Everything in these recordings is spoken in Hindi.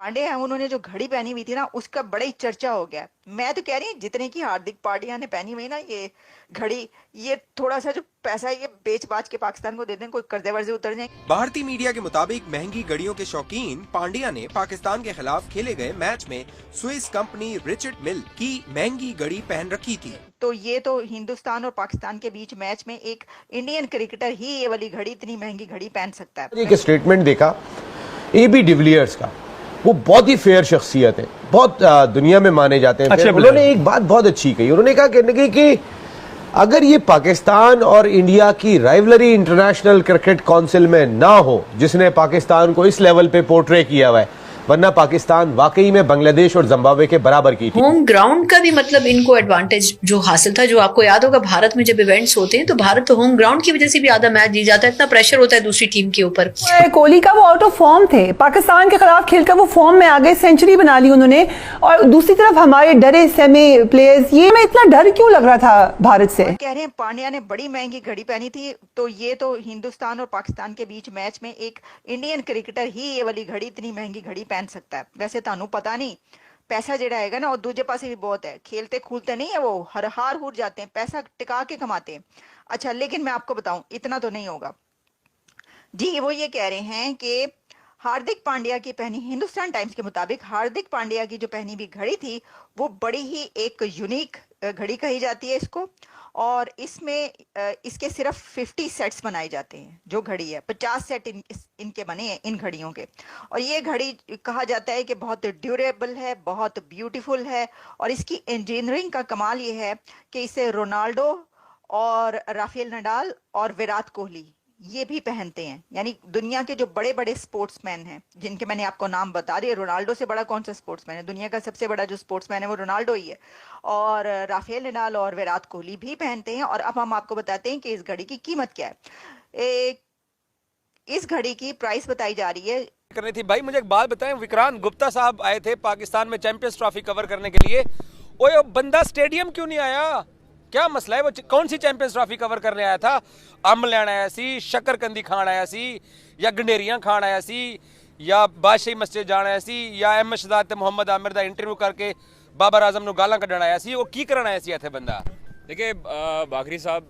पांडे हैं, उन्होंने जो घड़ी पहनी हुई थी ना, उसका बड़ी चर्चा हो गया। मैं तो कह रही हूँ जितने की हार्दिक पांड्या ने पहनी हुई ना ये घड़ी, ये थोड़ा सा जो पैसा है ये बेच बाच के पाकिस्तान को दे दें, कोई कर्जे वर्जे उतर जाए। भारतीय मीडिया के मुताबिक महंगी घड़ियों के शौकीन पांड्या ने पाकिस्तान के खिलाफ खेले गए मैच में स्विस कंपनी रिचर्ड मिल की महंगी घड़ी पहन रखी थी। तो ये तो हिंदुस्तान और पाकिस्तान के बीच मैच में एक इंडियन क्रिकेटर ही ये वाली घड़ी, इतनी महंगी घड़ी पहन सकता है। एक स्टेटमेंट देखा एबी डिविलियर्स का, वो बहुत ही फेयर शख्सियत है, बहुत दुनिया में माने जाते हैं। अच्छा, उन्होंने एक बात बहुत अच्छी कही, उन्होंने कहा कि अगर ये पाकिस्तान और इंडिया की राइवलरी इंटरनेशनल क्रिकेट काउंसिल में ना हो, जिसने पाकिस्तान को इस लेवल पे पोर्ट्रे किया हुआ है, वरना पाकिस्तान वाकई में बांग्लादेश और जिम्बाब्वे के बराबर की थी। होम ग्राउंड का भी मतलब इनको एडवांटेज जो हासिल था, जो आपको याद होगा भारत में जब इवेंट्स होते हैं तो भारत तो होम ग्राउंड की वजह से भी आधा मैच जीत जाता है, इतना प्रेशर होता है दूसरी टीम के ऊपर। कोहली का वो आउट ऑफ फॉर्म थे, पाकिस्तान के खिलाफ खेलकर वो फॉर्म में आ गए, सेंचुरी बना ली उन्होंने। और दूसरी तरफ हमारे डरे सेमी प्लेयर्स, ये में इतना डर क्यों लग रहा था भारत से? कह रहे हैं पांड्या ने बड़ी महंगी घड़ी पहनी थी, तो ये तो हिंदुस्तान और पाकिस्तान के बीच मैच में एक इंडियन क्रिकेटर ही ये वाली घड़ी, इतनी महंगी घड़ी पहन सकता है। वैसे तानू पता नहीं पैसा जेड़ा हैगा ना, और दूजे पासे भी बहुत है, खेलते खूलते नहीं है वो, हर हार हुर जाते हैं, पैसा टिका के कमाते हैं। अच्छा, लेकिन मैं आपको बताऊं इतना तो नहीं होगा जी। वो ये कह रहे हैं कि हार्दिक पांड्या की पहनी, हिंदुस्तान टाइम्स के मुताबिक हार्दिक पांड्या की जो पहनी हुई घड़ी थी वो बड़ी ही एक यूनिक घड़ी कही जाती है इसको, और इसमें इसके सिर्फ 50 सेट्स बनाए जाते हैं। जो घड़ी है 50 सेट इनके बने हैं इन घड़ियों के, और ये घड़ी कहा जाता है कि बहुत ड्यूरेबल है, बहुत ब्यूटीफुल है। और इसकी इंजीनियरिंग का कमाल ये है कि इसे रोनाल्डो और राफेल नडाल और विराट कोहली ये भी पहनते हैं। यानी दुनिया के जो बड़े बड़े स्पोर्ट्समैन हैं, जिनके मैंने आपको नाम बता दिए, रोनाल्डो से बड़ा कौन सा स्पोर्ट्समैन है? दुनिया का सबसे बड़ा जो स्पोर्ट्समैन है वो रोनाल्डो ही है। और राफेल नडाल और विराट कोहली भी पहनते हैं। और अब हम आपको बताते हैं कि इस घड़ी की कीमत क्या है। इस घड़ी की प्राइस बताई जा रही है करनी थी। भाई मुझे एक बात बताएं, विक्रांत गुप्ता साहब आए थे पाकिस्तान में चैंपियंस ट्रॉफी कवर करने के लिए, ओए बंदा स्टेडियम क्यों नहीं आया? क्या मसला है? वो कौन सी चैंपियंस ट्रॉफी कवर करने आया था? अम्ब लेना आया सी, शक्करकंदी खान आया सी, या गंडेरियां खान आया सी, या बादशाही मस्जिद जाना आया सी, या अहमद शहजाद ते मोहम्मद आमिर दा इंटरव्यू करके बाबर आजम नु गालां कढण आया सी? वो की करन आया सी इत्थे बंदा? देखिए बाखरी साहब,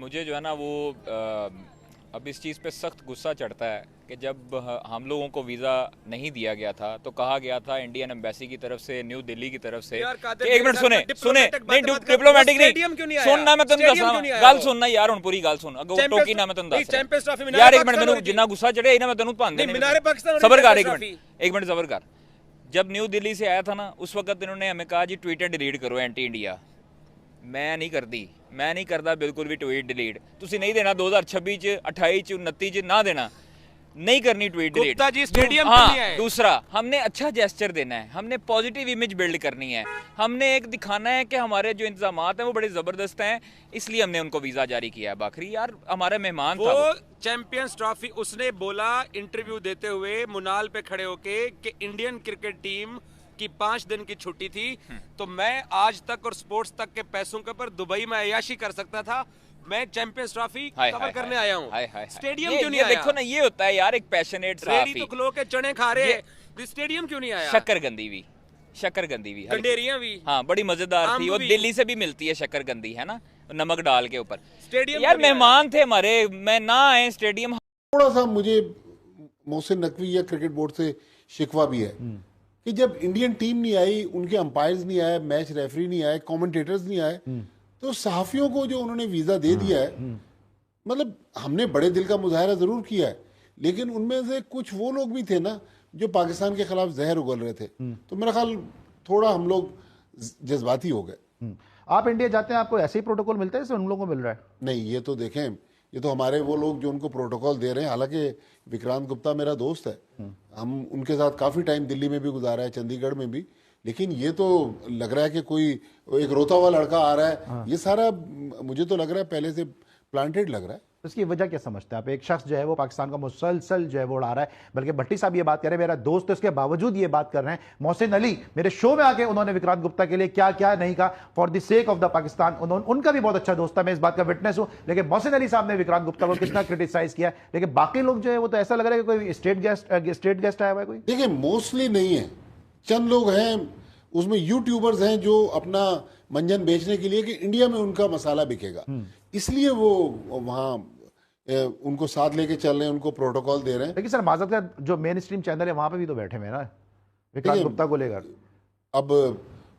मुझे जो है ना वो अब इस चीज़ पे सख्त गुस्सा चढ़ता है कि जब हम लोगों को वीज़ा नहीं दिया गया था तो कहा गया था इंडियन एम्बेसी की तरफ से, न्यू दिल्ली की तरफ से, एक मिनट सुने नहीं डिप्लोमेटिक नहीं सुनना, मैं तुम गल सुनना यार, हुण पूरी गल सुन, अगो टोकी ना मैं तुम दस यार, एक मिनट मैनू जिन्ना गुस्सा चढ़े ना मैं तेनू भान सबर कर, एक मिनट सबर कर। जब न्यू दिल्ली से आया था ना, उस वक्त इन्होंने हमें कहा जी ट्विटर डिलीट करो एंटी इंडिया। मैं नहीं करती, मैं नहीं करता बिल्कुल भी ट्वीट डिलीट। तुसी नहीं देना 2026 च 28 च 29 च ना देना, नहीं करनी ट्वीट डिलीट। जी स्टेडियम हाँ, दूसरा हमने अच्छा जेस्चर देना है, हमने पॉजिटिव इमेज बिल्ड करनी है, हमने एक दिखाना है कि हमारे जो इंतजामात हैं वो बड़े जबरदस्त हैं, इसलिए हमने उनको वीजा जारी किया है। बाखरी यार हमारा मेहमान था वो। चैंपियंस ट्रॉफी उसने बोला इंटरव्यू देते हुए मुनाल पे खड़े होके कि इंडियन क्रिकेट टीम की 5 दिन की छुट्टी थी, तो मैं आज तक और स्पोर्ट्स तक के पैसों के ऊपर दुबई में अय्याशी कर सकता था, मैं चैंपियंस ट्रॉफी कवर करने आया हूँ। स्टेडियम क्यों नहीं आया? देखो ना, ये होता है यार एक पैशनेट रेडी तो खलो के चने खा रहे हैं, स्टेडियम क्यों नहीं आया? शक्करकंदी भी गंडेरियां भी, हाँ बड़ी मजेदार थी, वो दिल्ली से भी मिलती है शक्करकंदी, है ना, नमक डाल के ऊपर। स्टेडियम यार मेहमान थे हमारे, मैं ना आए स्टेडियम। थोड़ा सा मुझे मोहसिन नकवी या क्रिकेट बोर्ड से शिकवा भी है कि जब इंडियन टीम नहीं आई, उनके अंपायर्स नहीं आए, मैच रेफरी नहीं आए, कमेंटेटर्स नहीं आए, तो सहाफियों को जो उन्होंने वीजा दे दिया है, मतलब हमने बड़े दिल का मुजाहरा जरूर किया है, लेकिन उनमें से कुछ वो लोग भी थे ना जो पाकिस्तान के खिलाफ जहर उगल रहे थे, तो मेरा ख्याल थोड़ा हम लोग जज्बाती हो गए। आप इंडिया जाते हैं, आपको ऐसे ही प्रोटोकॉल मिलता है जैसे उन लोगों को मिल रहा है? नहीं, ये तो देखें, ये तो हमारे वो लोग जो उनको प्रोटोकॉल दे रहे हैं, हालांकि विक्रांत गुप्ता मेरा दोस्त है, हम उनके साथ काफ़ी टाइम दिल्ली में भी गुजारा है, चंडीगढ़ में भी, लेकिन ये तो लग रहा है कि कोई एक रोता हुआ लड़का आ रहा है। ये सारा मुझे तो लग रहा है पहले से प्लांटेड लग रहा है। तो इसकी वजह क्या समझते हैं आप? एक शख्स जो है वो पाकिस्तान का मुसलसल जो है वो उड़ा रहा है, बल्कि भट्टी साहब ये बात कर रहे हैं, मेरा दोस्त तो इसके बावजूद ये बात कर रहे हैं। मोहसिन अली मेरे शो में आके उन्होंने विक्रांत गुप्ता के लिए क्या क्या नहीं कहा, for the sake of the Pakistan. उनका भी बहुत अच्छा दोस्त था, मैं इस बात का विटनेस हूं, लेकिन मोहसिन अली साहब ने विक्रांत गुप्ता को कितना क्रिटिसाइज किया, लेकिन बाकी लोग जो है वो तो ऐसा लग रहा है कि कोई स्टेट गेस्ट आया हुआ है कोई। देखिए मोस्टली नहीं है, चंद लोग हैं, उसमें यूट्यूबर्स हैं जो अपना मंजन बेचने के लिए कि इंडिया में उनका मसाला बिकेगा, इसलिए वो वहां उनको साथ लेके चल रहे हैं, उनको प्रोटोकॉल दे रहे हैं। लेकिन सर माजद का जो मेन स्ट्रीम चैनल है वहां पे भी तो बैठे हुए हैं ना विक्रांत गुप्ता को लेकर। अब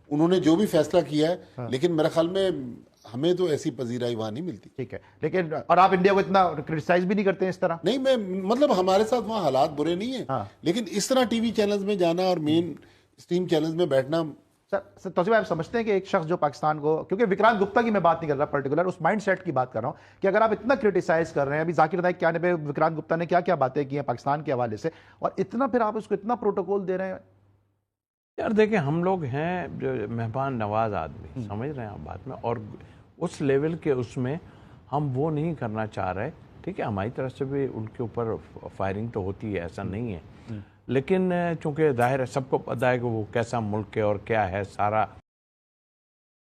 उन्होंने जो भी फैसला किया है, लेकिन मेरे ख्याल में हमें तो ऐसी पजीराई वहां नहीं मिलती। ठीक है, लेकिन और आप इंडिया को इतना क्रिटिसाइज भी नहीं करते हैं इस तरह? नहीं, मैं मतलब हमारे साथ वहां हालात बुरे नहीं है, लेकिन इस तरह टीवी चैनल्स में जाना और मेन स्ट्रीम चैनल्स में बैठना। सर तौसीफ भाई, आप समझते हैं कि एक शख्स जो पाकिस्तान को, क्योंकि विक्रांत गुप्ता की मैं बात नहीं कर रहा पर्टिकुलर, उस माइंडसेट की बात कर रहा हूं कि अगर आप इतना क्रिटिसाइज कर रहे हैं, अभी जाकिर नाइक के आने पे विक्रांत गुप्ता ने क्या क्या बातें की हैं पाकिस्तान के हवाले से, और इतना फिर आप उसको इतना प्रोटोकॉल दे रहे हैं। यार देखिए, हम लोग हैं जो मेहमान नवाज आदमी, समझ रहे हैं आप बात में, और उस लेवल के उसमें हम वो नहीं करना चाह रहे। ठीक है, हमारी तरफ से भी उनके ऊपर फायरिंग तो होती है, ऐसा नहीं है, लेकिन चूंकि जाहिर है सबको पता है कि वो कैसा मुल्क है और क्या है सारा